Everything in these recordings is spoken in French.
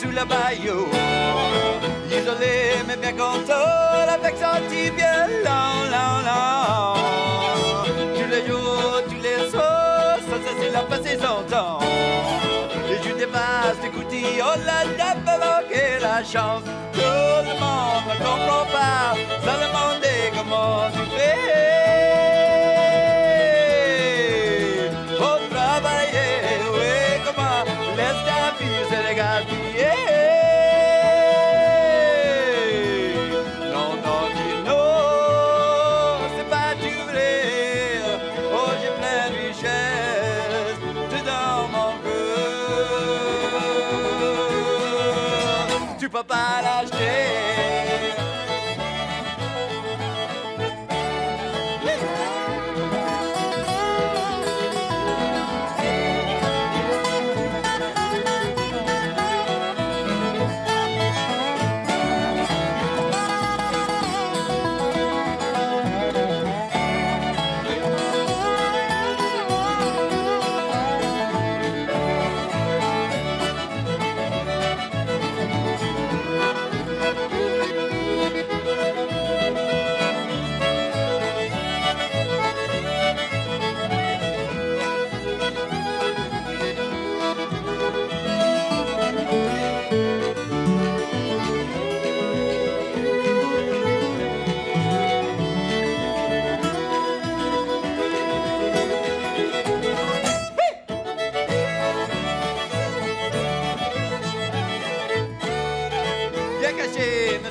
sous le bayou. Isolé mais bien content avec son petit violon, long, long. Tous les jours, tous les soirs, ça c'est la passé son temps. Et je dépasse les coutilles, oh là là, va manquer la chance. Tout le monde ne comprend pas, ça demandait comment tu fais. Pour travailler, oui, comment, laisse ta fille se les gaspiller. Non, non, dis non, c'est pas du vrai. Oh, j'ai plein de richesses dedans mon cœur. Tu peux pas l'acheter.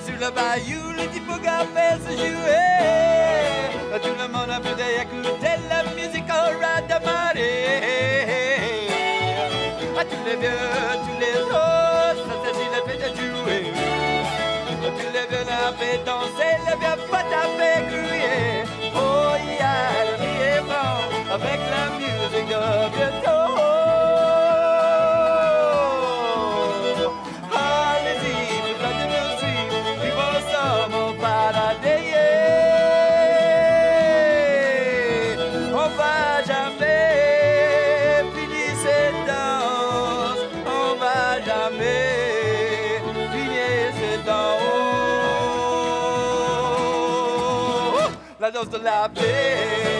Sur le bayou, le type au café se jouait. Tout le monde a pu écouter la musique au ras de marée. Tous les vieux, tous les autres, ça c'est le fait de jouer. Tous les vieux l'ont fait danser, les vieux potes a fait crier. Oh yeah, le vie est bon avec la musique de bientôt. La danse de la paix.